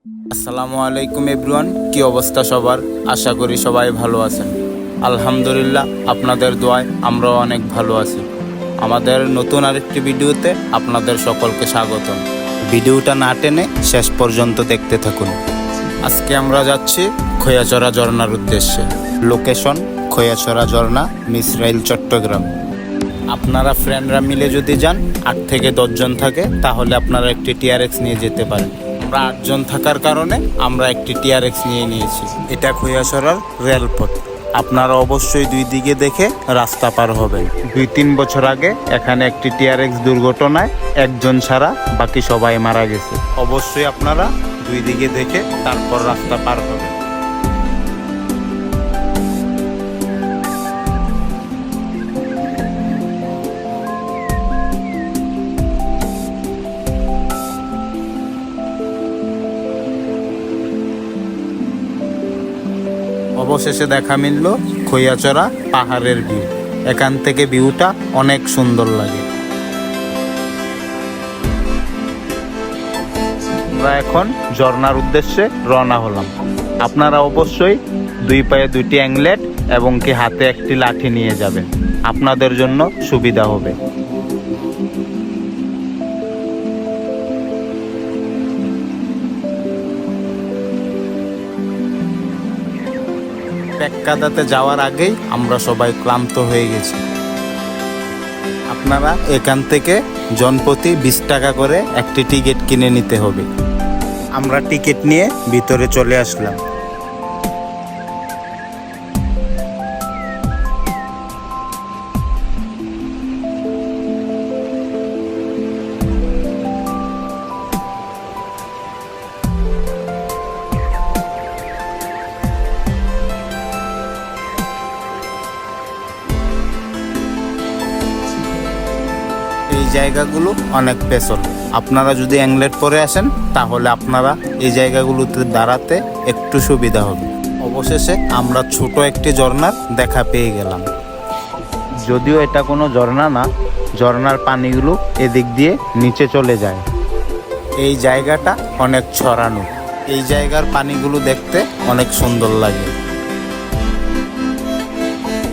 আসসালামু আলাইকুম এভরিওয়ান, কি অবস্থা সবার? আশা করি সবাই ভালো আছেন। আলহামদুলিল্লাহ, আপনাদের দোয়ায় আমরাও অনেক ভালো আছি। আমাদের নতুন আরেকটি ভিডিওতে আপনাদের সকলকে স্বাগতম। ভিডিওটা না টেনে শেষ পর্যন্ত দেখতে থাকুন। আজকে আমরা যাচ্ছি খৈয়াচড়া ঝর্ণার উদ্দেশ্যে। লোকেশন খৈয়াচড়া ঝর্ণা, মিসরাইল, চট্টগ্রাম। আপনারা ফ্রেন্ডরা মিলে যদি যান, 8 থেকে 10 জন থাকে, তাহলে আপনারা একটি টিআরএক্স নিয়ে যেতে পারেন। আমরা 8 জন থাকার কারণে আমরা একটি টিআরএক্স নিয়ে নিয়েছি। এটা খৈয়াছড়ার রেলপথ। আপনারা অবশ্যই দুই দিকে দেখে রাস্তা পার হবেন। 2-3 বছর আগে এখানে একটি টিআরএক্স দুর্ঘটনায় একজন ছাড়া বাকি সবাই মারা গেছে। অবশ্যই আপনারা দুই দিকে দেখে তারপর রাস্তা পার হবেন। অবশেষে দেখা মিলল খৈয়াচড়া পাহাড়ের ভিউ। এখান থেকে ভিউটা অনেক সুন্দর লাগে। আমরা এখন ঝর্ণার উদ্দেশ্যে রওনা হলাম। আপনারা অবশ্যই 2 পায়ে 2টি অ্যাংলেট এবং কি হাতে একটি লাঠি নিয়ে যাবেন, আপনাদের জন্য সুবিধা হবে। পেক্কাদাতে যাওয়ার আগেই আমরা সবাই ক্লান্ত হয়ে গেছি। আপনারা এখান থেকে জনপ্রতি 20 টাকা করে একটি টিকিট কিনে নিতে হবে। আমরা টিকিট নিয়ে ভিতরে চলে আসলাম। এই জায়গাগুলো অনেক পেছল। আপনারা যদি অ্যাংলেট পরে আসেন, তাহলে আপনারা এই জায়গাগুলোতে দাঁড়াতে একটু সুবিধা হবে। অবশেষে আমরা ছোট একটি ঝর্ণার দেখা পেয়ে গেলাম। যদিও এটা কোনো ঝর্ণা না, ঝর্ণার পানিগুলো এদিক দিয়ে নিচে চলে যায়। এই জায়গাটা অনেক ছড়ানো। এই জায়গার পানিগুলো দেখতে অনেক সুন্দর লাগে।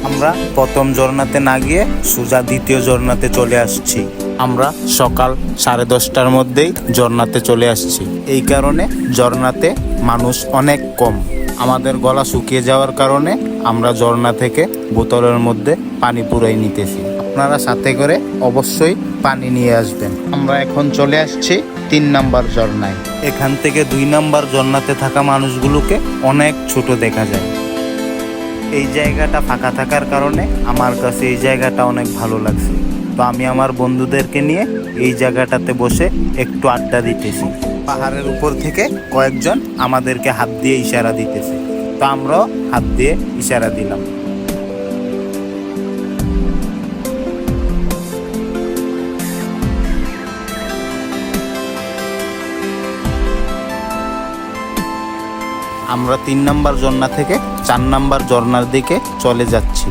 আমরা প্রথম ঝর্ণাতে না গিয়ে সোজা দ্বিতীয় ঝর্ণাতে চলে আসছি। আমরা সকাল 10:30টার মধ্যেই ঝর্ণাতে চলে আসছি। এই কারণে ঝর্ণাতে মানুষ অনেক কম। আমাদের গলা শুকিয়ে যাওয়ার কারণে আমরা ঝর্ণা থেকে বোতলের মধ্যে পানি পুরাই নিতেছি। আপনারা সাথে করে অবশ্যই পানি নিয়ে আসবেন। আমরা এখন চলে আসছি 3 নাম্বার ঝর্ণায়। এখান থেকে 2 নাম্বার ঝর্ণাতে থাকা মানুষগুলোকে অনেক ছোট দেখা যায়। এই জায়গাটা ফাঁকা থাকার কারণে আমার কাছে এই জায়গাটা অনেক ভালো লাগছে। তো আমি আমার বন্ধুদেরকে নিয়ে এই জায়গাটাতে বসে একটু আড্ডা দিতেছি। পাহাড়ের উপর থেকে কয়েকজন আমাদেরকে হাত দিয়ে ইশারা দিতেছে, তো আমরাও হাত দিয়ে ইশারা দিলাম। আমরা 3 নাম্বার ঝর্ণা থেকে 4 নাম্বার ঝর্ণার দিকে চলে যাচ্ছি।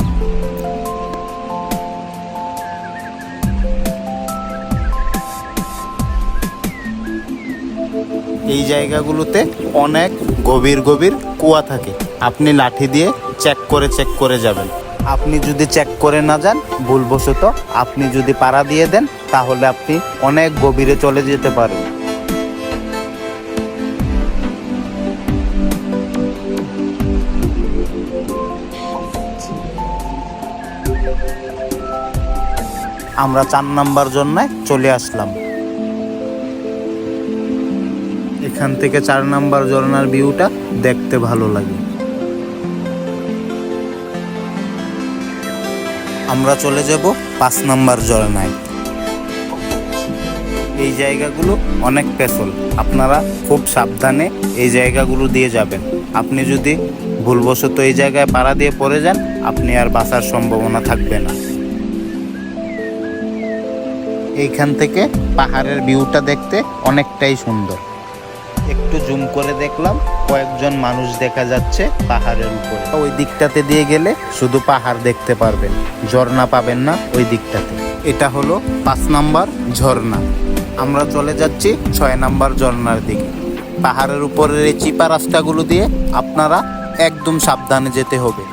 এই জায়গাগুলোতে অনেক গভীর গভীর কুয়া থাকে। আপনি লাঠি দিয়ে চেক করে যাবেন। আপনি যদি চেক করে না যান, ভুলবশত আপনি যদি পাড়া দিয়ে দেন, তাহলে আপনি অনেক গভীরে চলে যেতে পারেন। আমরা 4 নাম্বার ঝর্ণায় চলে আসলাম। এখান থেকে 4 নাম্বার ঝর্ণার ভিউটা দেখতে ভালো লাগে। আমরা চলে যাব 5 নাম্বার ঝর্ণায়। এই জায়গাগুলো অনেক পেছল। আপনারা খুব সাবধানে এই জায়গাগুলো দিয়ে যাবেন। আপনি যদি ভুলবশত এই জায়গায় পাড়া দিয়ে পড়ে যান, আপনি আর বাঁচার সম্ভাবনা থাকবে না। এইখান থেকে পাহাড়ের ভিউটা দেখতে অনেকটাই সুন্দর। একটু জুম করে দেখলাম, কয়েকজন মানুষ দেখা যাচ্ছে পাহাড়ের উপরে। ওই দিকটাতে দিয়ে গেলে শুধু পাহাড় দেখতে পারবেন, ঝর্ণা পাবেন না ওই দিকটাতে। এটা হলো 5 নাম্বার ঝর্ণা। আমরা চলে যাচ্ছি 6 নাম্বার ঝর্ণার দিকে। পাহাড়ের উপরের এই চিপা রাস্তাগুলো দিয়ে আপনারা একদম সাবধানে যেতে হবে।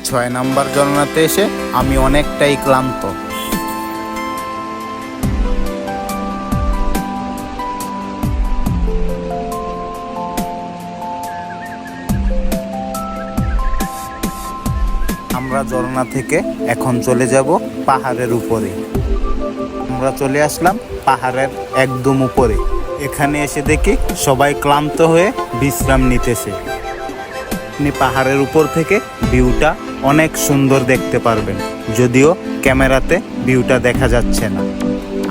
6 নাম্বার ঝর্ণাতে এসে আমি অনেকটাই ক্লান্ত। আমরা ঝর্ণা থেকে এখন চলে যাব পাহাড়ের উপরে। আমরা চলে আসলাম পাহাড়ের একদম উপরে। এখানে এসে দেখি সবাই ক্লান্ত হয়ে বিশ্রাম নিতেছে। আপনি পাহাড়ের উপর থেকে ভিউটা অনেক সুন্দর দেখতে পারবেন, যদিও ক্যামেরাতে ভিউটা দেখা যাচ্ছে না।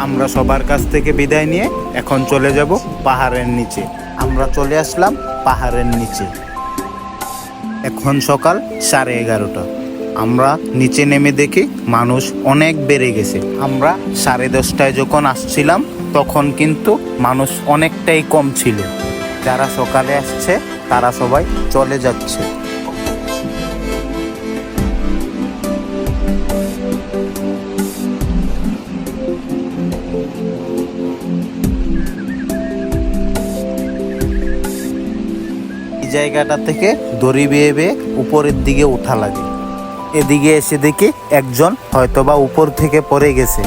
আমরা সবার কাছ থেকে বিদায় নিয়ে এখন চলে যাব পাহাড়ের নিচে। আমরা চলে আসলাম পাহাড়ের নিচে। এখন সকাল 11:30। আমরা নিচে নেমে দেখি মানুষ অনেক বেড়ে গেছে। আমরা 10:30টায় যখন আসছিলাম তখন কিন্তু মানুষ অনেকটাই কম ছিল। যারা সকালে আসছে তারা সবাই চলে যাচ্ছে। এই জায়গাটা থেকে দড়ি বেয়ে বেয়ে উপরের দিকে ওঠা লাগে। এদিকে এসে দেখি একজন হয়তোবা উপর থেকে পড়ে গেছে।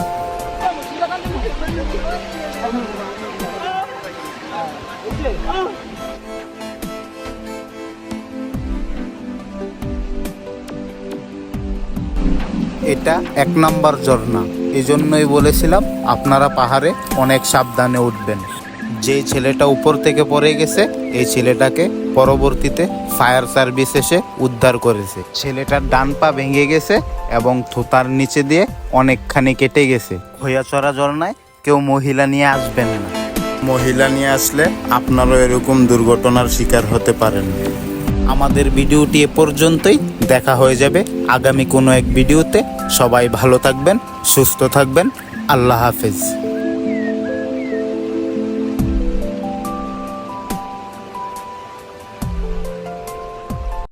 এটা 1 নাম্বার ঝর্ণা। এই জন্যই বলেছিলাম আপনারা পাহাড়ে অনেক সাবধানে উঠবেন। যে ছেলেটা উপর থেকে পড়ে গেছে এই ছেলেটাকে পরবর্তীতে ফায়ার সার্ভিস এসে উদ্ধার করেছে। ছেলেটার ডান পা ভেঙে গেছে এবং থুতার নিচে দিয়ে অনেকখানি কেটে গেছে। খৈয়াচড়া ঝর্ণায় কেউ মহিলা নিয়ে আসবেন না। মহিলা নিয়ে আসলে আপনারও এরকম দুর্ঘটনার শিকার হতে পারেন। আমাদের ভিডিওটি এ পর্যন্তই। দেখা হয়ে যাবে আগামী কোনো এক ভিডিওতে। সবাই ভালো থাকবেন, সুস্থ থাকবেন। আল্লাহ হাফেজ।